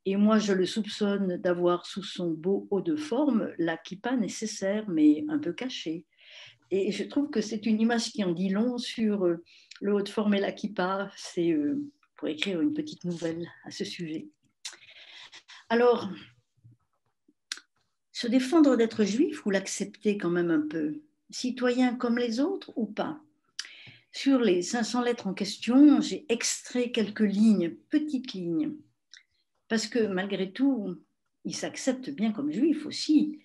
Et moi, je le soupçonne d'avoir sous son beau haut de forme la kippa nécessaire, mais un peu cachée. Et je trouve que c'est une image qui en dit long sur le haut de forme et la kippa. C'est pour écrire une petite nouvelle à ce sujet. Alors, se défendre d'être juif ou l'accepter quand même un peu? Citoyen comme les autres ou pas? Sur les 500 lettres en question, j'ai extrait quelques lignes, petites lignes, parce que malgré tout, il s'accepte bien comme juif aussi.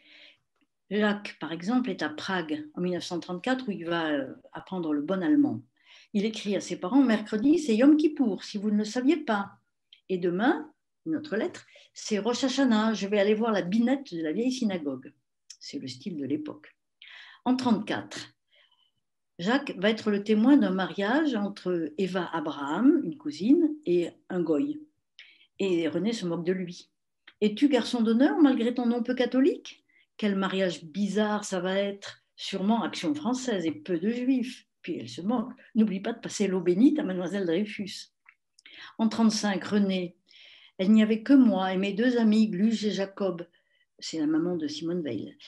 Jacques, par exemple, est à Prague en 1934 où il va apprendre le bon allemand. Il écrit à ses parents, mercredi, c'est Yom Kippour, si vous ne le saviez pas. Et demain, une autre lettre, c'est Rosh Hashanah, je vais aller voir la binette de la vieille synagogue. C'est le style de l'époque. En 1934, Jacques va être le témoin d'un mariage entre Eva Abraham, une cousine, et un goy. Et René se moque de lui. Es-tu garçon d'honneur malgré ton nom peu catholique? Quel mariage bizarre ça va être. Sûrement action française et peu de juifs. Puis elle se moque. N'oublie pas de passer l'eau bénite à mademoiselle Dreyfus. En 1935, René, elle n'y avait que moi et mes 2 amis, Gluge et Jacob. C'est la maman de Simone Veil.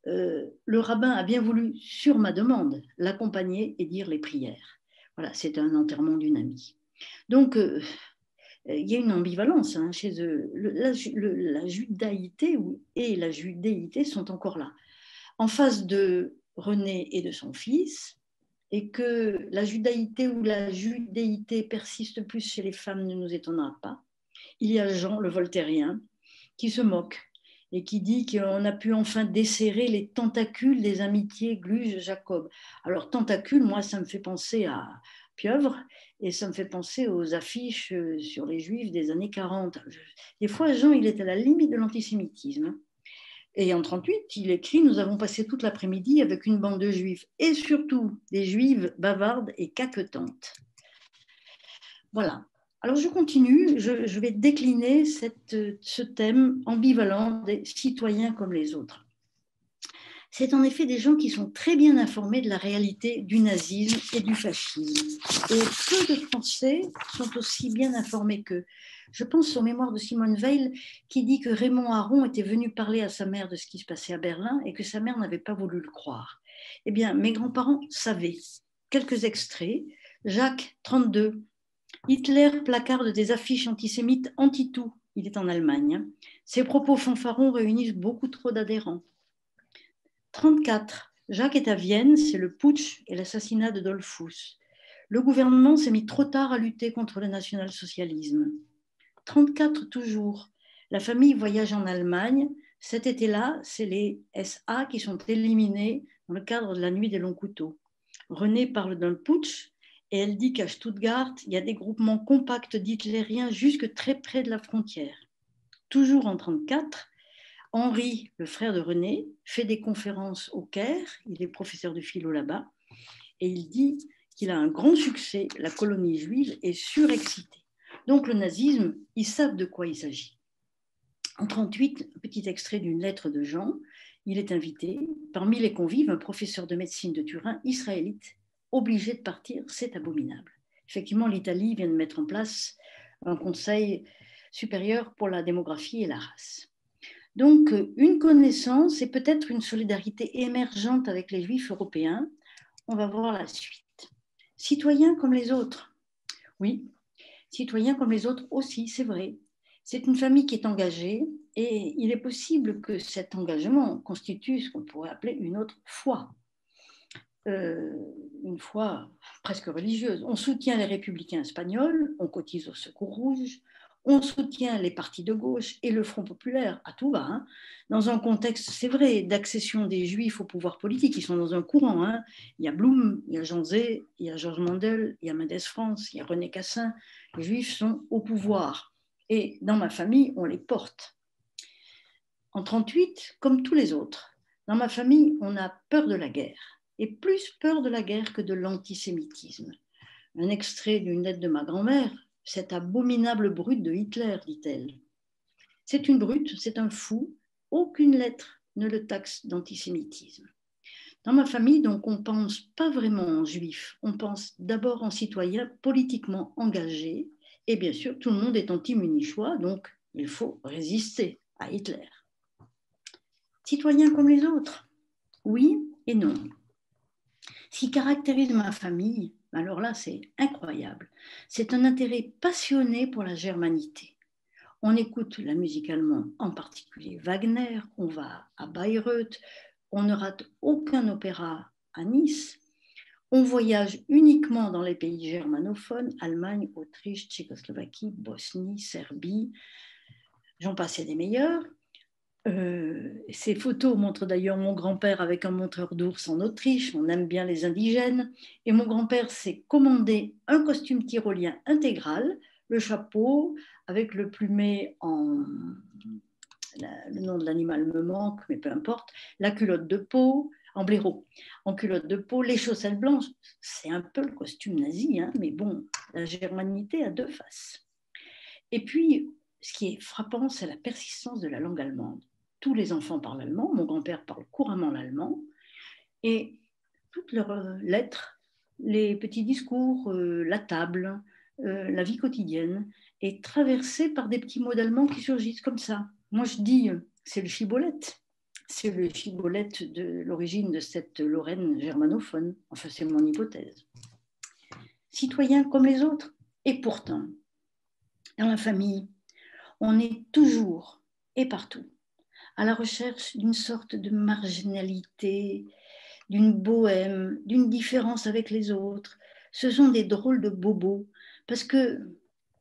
Le rabbin a bien voulu, sur ma demande, l'accompagner et dire les prières. Voilà, c'est un enterrement d'une amie. Donc, il y a une ambivalence chez eux. La judaïté et la judéité sont encore là. En face de René et de son fils, et que la judaïté ou la judéité persiste plus chez les femmes ne nous étonnera pas. Il y a Jean, le voltairien, qui se moque et qui dit qu'on a pu enfin desserrer les tentacules des amitiés Gluge-Jacob. Alors, tentacules, moi, ça me fait penser à Pieuvre et ça me fait penser aux affiches sur les Juifs des années 40. Des fois, Jean, il est à la limite de l'antisémitisme. Et en 1938, il écrit « Nous avons passé toute l'après-midi avec une bande de Juifs, et surtout des Juives bavardes et caquetantes. » Voilà. Alors je continue, je vais décliner ce thème ambivalent des citoyens comme les autres. C'est en effet des gens qui sont très bien informés de la réalité du nazisme et du fascisme. Et peu de Français sont aussi bien informés qu'eux. Je pense aux mémoires de Simone Veil qui dit que Raymond Aron était venu parler à sa mère de ce qui se passait à Berlin et que sa mère n'avait pas voulu le croire. Eh bien, mes grands-parents savaient. Quelques extraits. Jacques, 32, Hitler placarde des affiches antisémites anti-tout. Il est en Allemagne. Ses propos fanfarons réunissent beaucoup trop d'adhérents. 34. Jacques est à Vienne, c'est le putsch et l'assassinat de Dollfuss. Le gouvernement s'est mis trop tard à lutter contre le national-socialisme. 34 toujours. La famille voyage en Allemagne. Cet été-là, c'est les SA qui sont éliminés dans le cadre de la nuit des longs couteaux. Renée parle d'un putsch et elle dit qu'à Stuttgart, il y a des groupements compacts d'hitlériens jusque très près de la frontière. Toujours en 34, Henri, le frère de Renée, fait des conférences au Caire, il est professeur de philo là-bas, et il dit qu'il a un grand succès, la colonie juive est surexcitée. Donc le nazisme, ils savent de quoi il s'agit. En 38, un petit extrait d'une lettre de Jean, il est invité, parmi les convives, un professeur de médecine de Turin, israélite, obligé de partir, c'est abominable. Effectivement, l'Italie vient de mettre en place un conseil supérieur pour la démographie et la race. Donc, une connaissance et peut-être une solidarité émergente avec les Juifs européens. On va voir la suite. Citoyens comme les autres. Oui, citoyens comme les autres aussi, c'est vrai. C'est une famille qui est engagée et il est possible que cet engagement constitue ce qu'on pourrait appeler une autre foi. Une foi presque religieuse. On soutient les républicains espagnols, on cotise au Secours Rouge, on soutient les partis de gauche et le Front populaire à tout va, hein, dans un contexte, c'est vrai, d'accession des Juifs au pouvoir politique. Ils sont dans un courant. Hein. Il y a Blum, il y a Jean Zay, il y a Georges Mandel, il y a Mendès France, il y a René Cassin. Les Juifs sont au pouvoir. Et dans ma famille, on les porte. En 1938, comme tous les autres, dans ma famille, on a peur de la guerre. Et plus peur de la guerre que de l'antisémitisme. Un extrait d'une lettre de ma grand-mère, cette abominable brute de Hitler, dit-elle. C'est une brute, c'est un fou, aucune lettre ne le taxe d'antisémitisme. Dans ma famille, donc, on ne pense pas vraiment en juif, on pense d'abord en citoyen politiquement engagé, et bien sûr, tout le monde est anti-munichois, donc il faut résister à Hitler. Citoyen comme les autres, oui et non. Ce qui caractérise ma famille, alors là, c'est incroyable. C'est un intérêt passionné pour la germanité. On écoute la musique allemande, en particulier Wagner, on va à Bayreuth, on ne rate aucun opéra à Nice, on voyage uniquement dans les pays germanophones, Allemagne, Autriche, Tchécoslovaquie, Bosnie, Serbie, j'en passais des meilleurs. Ces photos montrent d'ailleurs mon grand-père avec un montreur d'ours en Autriche. On aime bien les indigènes. Et mon grand-père s'est commandé un costume tyrolien intégral, le chapeau avec le plumet en... Le nom de l'animal me manque, mais peu importe. La culotte de peau, en blaireau, en culotte de peau, les chaussettes blanches. C'est un peu le costume nazi, hein, mais bon, la germanité a deux faces. Et puis, ce qui est frappant, c'est la persistance de la langue allemande. Tous les enfants parlent allemand, mon grand-père parle couramment l'allemand, et toutes leurs lettres, les petits discours, la table, la vie quotidienne, est traversée par des petits mots d'allemand qui surgissent comme ça. Moi, je dis, c'est le chibolette. C'est le chibolette de l'origine de cette Lorraine germanophone. Enfin, c'est mon hypothèse. Citoyens comme les autres. Et pourtant, dans la famille, on est toujours et partout à la recherche d'une sorte de marginalité, d'une bohème, d'une différence avec les autres. Ce sont des drôles de bobos, parce que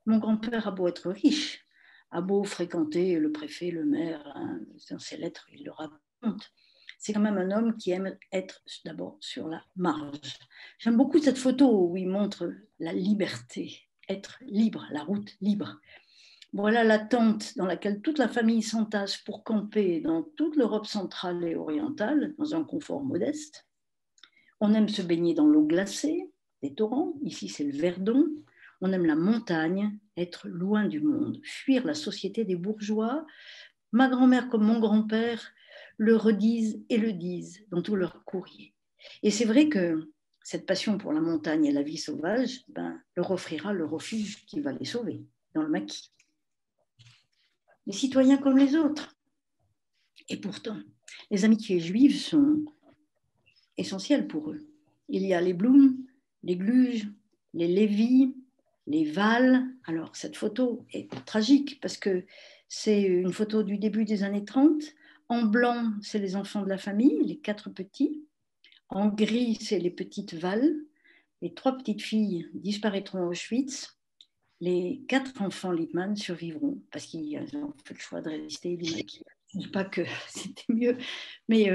mon grand-père a beau être riche, a beau fréquenter le préfet, le maire, hein, dans ses lettres, il le raconte. C'est quand même un homme qui aime être d'abord sur la marge. J'aime beaucoup cette photo où il montre la liberté, être libre, la route libre. Voilà la tente dans laquelle toute la famille s'entasse pour camper dans toute l'Europe centrale et orientale, dans un confort modeste. On aime se baigner dans l'eau glacée, des torrents, ici c'est le Verdon. On aime la montagne, être loin du monde, fuir la société des bourgeois. Ma grand-mère comme mon grand-père le redisent et le disent dans tous leurs courriers. Et c'est vrai que cette passion pour la montagne et la vie sauvage leur offrira le refuge qui va les sauver, dans le maquis. Les citoyens comme les autres. Et pourtant, les amitiés juives sont essentielles pour eux. Il y a les Blum, les Gluge, les Lévy, les Valls. Alors, cette photo est tragique parce que c'est une photo du début des années 30. En blanc, c'est les enfants de la famille, les 4 petits. En gris, c'est les petites Valls. Les 3 petites filles disparaîtront à Auschwitz. Les 4 enfants Lippmann survivront parce qu'ils ont fait le choix de résister. Je ne dis pas que c'était mieux, mais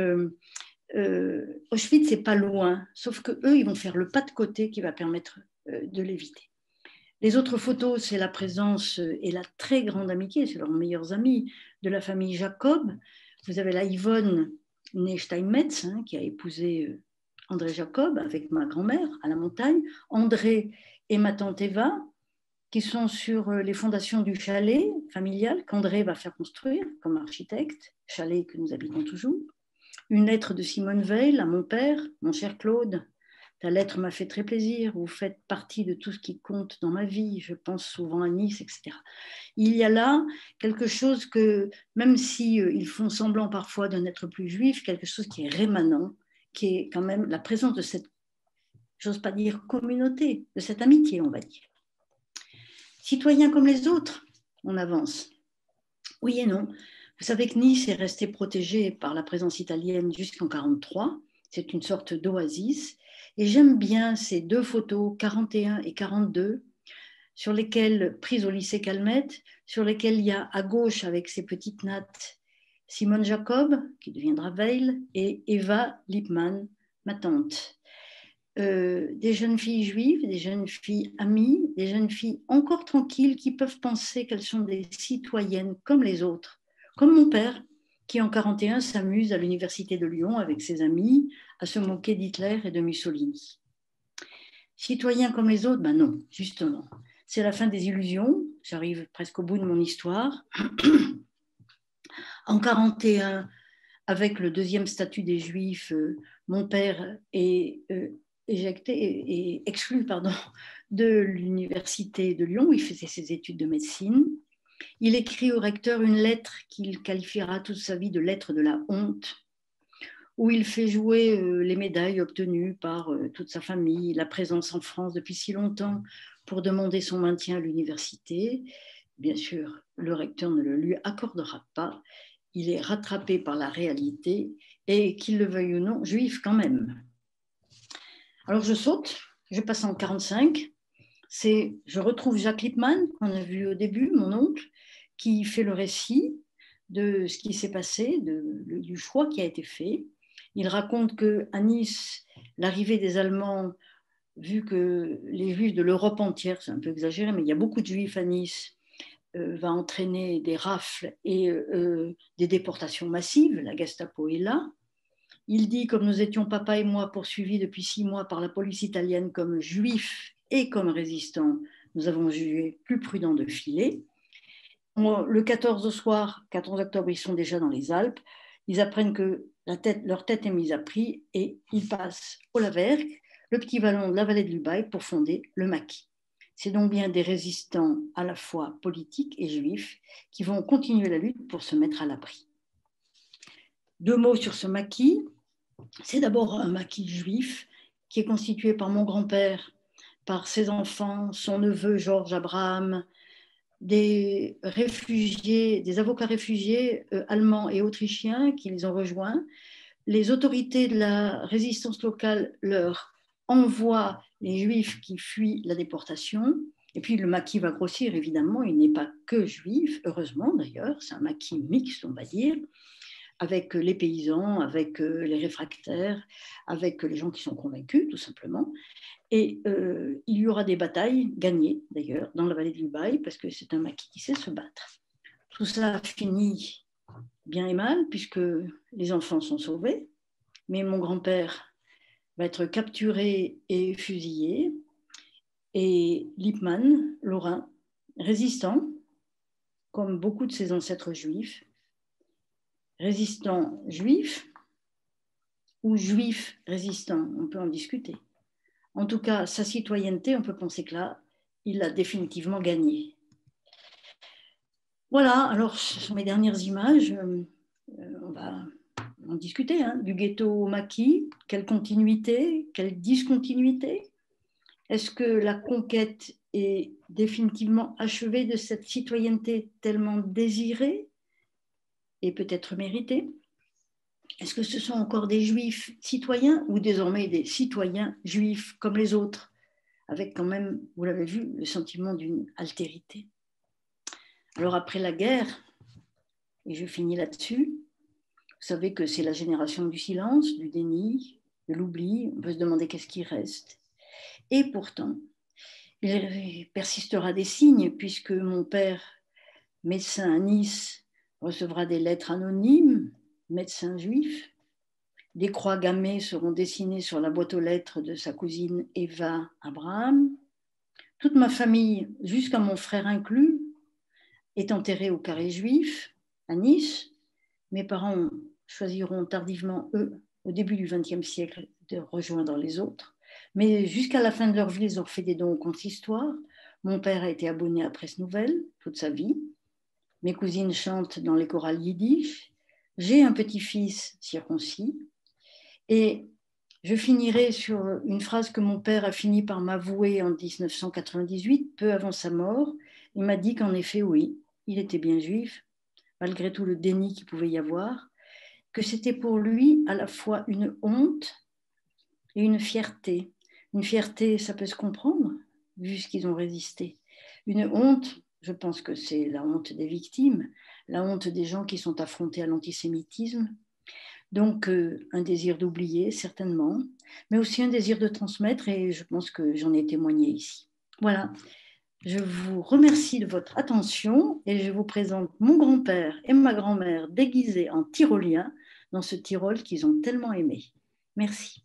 Auschwitz, c'est pas loin, sauf que eux, ils vont faire le pas de côté qui va permettre de l'éviter. Les autres photos, c'est la présence et la très grande amitié, c'est leurs meilleurs amis de la famille Jacob. Vous avez la Yvonne née Steinmetz, hein, qui a épousé André Jacob avec ma grand-mère à la montagne. André et ma tante Eva, qui sont sur les fondations du chalet familial qu'André va faire construire comme architecte, chalet que nous habitons toujours. Une lettre de Simone Veil à mon père, mon cher Claude. Ta lettre m'a fait très plaisir, vous faites partie de tout ce qui compte dans ma vie, je pense souvent à Nice, etc. Il y a là quelque chose que, même si ils font semblant parfois de n'être plus juifs, quelque chose qui est rémanent, qui est quand même la présence de cette, j'ose pas dire communauté, de cette amitié, on va dire. Citoyens comme les autres, on avance. Oui et non. Vous savez que Nice est restée protégée par la présence italienne jusqu'en 1943. C'est une sorte d'oasis. Et j'aime bien ces 2 photos, 41 et 42, sur lesquelles, prises au lycée Calmette, sur lesquelles il y a à gauche, avec ses petites nattes, Simone Jacob, qui deviendra Veil, et Eva Lippmann, ma tante. Des jeunes filles juives, des jeunes filles amies, des jeunes filles encore tranquilles qui peuvent penser qu'elles sont des citoyennes comme les autres, comme mon père qui en 1941 s'amuse à l'université de Lyon avec ses amis à se moquer d'Hitler et de Mussolini. Citoyens comme les autres, ben non, justement. C'est la fin des illusions, j'arrive presque au bout de mon histoire. En 1941, avec le 2e statut des Juifs, mon père est éjecté et exclu de l'université de Lyon où il faisait ses études de médecine. Il écrit au recteur une lettre qu'il qualifiera toute sa vie de lettre de la honte, où il fait jouer les médailles obtenues par toute sa famille, la présence en France depuis si longtemps pour demander son maintien à l'université. Bien sûr, le recteur ne le lui accordera pas. Il est rattrapé par la réalité et, qu'il le veuille ou non, juif quand même. Alors je saute, je passe en 1945. Je retrouve Jacques Lippmann, qu'on a vu au début, mon oncle, qui fait le récit de ce qui s'est passé, du choix qui a été fait. Il raconte qu'à Nice, l'arrivée des Allemands, vu que les Juifs de l'Europe entière, c'est un peu exagéré, mais il y a beaucoup de Juifs à Nice, va entraîner des rafles et des déportations massives. La Gestapo est là. Il dit, comme nous étions papa et moi poursuivis depuis 6 mois par la police italienne comme juifs et comme résistants, nous avons jugé plus prudent de filer. Le 14 au soir, 14 octobre, ils sont déjà dans les Alpes. Ils apprennent que leur tête est mise à prix et ils passent au Laverque, le petit vallon de la vallée de l'Ubaye, pour fonder le maquis. C'est donc bien des résistants à la fois politiques et juifs qui vont continuer la lutte pour se mettre à l'abri. 2 mots sur ce maquis. C'est d'abord un maquis juif qui est constitué par mon grand-père, par ses enfants, son neveu Georges Abraham, des réfugiés, des avocats réfugiés allemands et autrichiens qui les ont rejoints. Les autorités de la résistance locale leur envoient les juifs qui fuient la déportation. Et puis le maquis va grossir, évidemment, il n'est pas que juif, heureusement d'ailleurs, c'est un maquis mixte, on va dire, avec les paysans, avec les réfractaires, avec les gens qui sont convaincus, tout simplement. Et il y aura des batailles gagnées, d'ailleurs, dans la vallée de l'Ubaye, parce que c'est un maquis qui sait se battre. Tout ça finit bien et mal, puisque les enfants sont sauvés, mais mon grand-père va être capturé et fusillé, et Lippmann, Lorrain, résistant, comme beaucoup de ses ancêtres juifs, résistant juif ou juif résistant, on peut en discuter. En tout cas, sa citoyenneté, on peut penser que là, il l'a définitivement gagnée. Voilà, alors ce sont mes dernières images. On va en discuter, hein. Du ghetto au maquis, quelle continuité, quelle discontinuité? Est-ce que la conquête est définitivement achevée de cette citoyenneté tellement désirée et peut-être méritée? Est-ce que ce sont encore des juifs citoyens ou désormais des citoyens juifs comme les autres, avec quand même, vous l'avez vu, le sentiment d'une altérité? Alors après la guerre, et je finis là-dessus, vous savez que c'est la génération du silence, du déni, de l'oubli. On peut se demander qu'est-ce qui reste. Et pourtant, il persistera des signes, puisque mon père, médecin à Nice, recevra des lettres anonymes, médecin juif. Des croix gammées seront dessinées sur la boîte aux lettres de sa cousine Eva Abraham. Toute ma famille, jusqu'à mon frère inclus, est enterrée au carré juif à Nice. Mes parents choisiront tardivement, eux, au début du XXe siècle, de rejoindre les autres. Mais jusqu'à la fin de leur vie, ils ont fait des dons au consistoire. Mon père a été abonné à Presse Nouvelle toute sa vie. Mes cousines chantent dans les chorales yiddish. J'ai un petit-fils circoncis. Et je finirai sur une phrase que mon père a fini par m'avouer en 1998, peu avant sa mort. Il m'a dit qu'en effet, oui, il était bien juif, malgré tout le déni qu'il pouvait y avoir, que c'était pour lui à la fois une honte et une fierté. Une fierté, ça peut se comprendre, vu ce qu'ils ont résisté. Une honte, je pense que c'est la honte des victimes, la honte des gens qui sont affrontés à l'antisémitisme. Donc, un désir d'oublier, certainement, mais aussi un désir de transmettre, et je pense que j'en ai témoigné ici. Voilà. Je vous remercie de votre attention et je vous présente mon grand-père et ma grand-mère déguisés en tyroliens dans ce Tyrol qu'ils ont tellement aimé. Merci.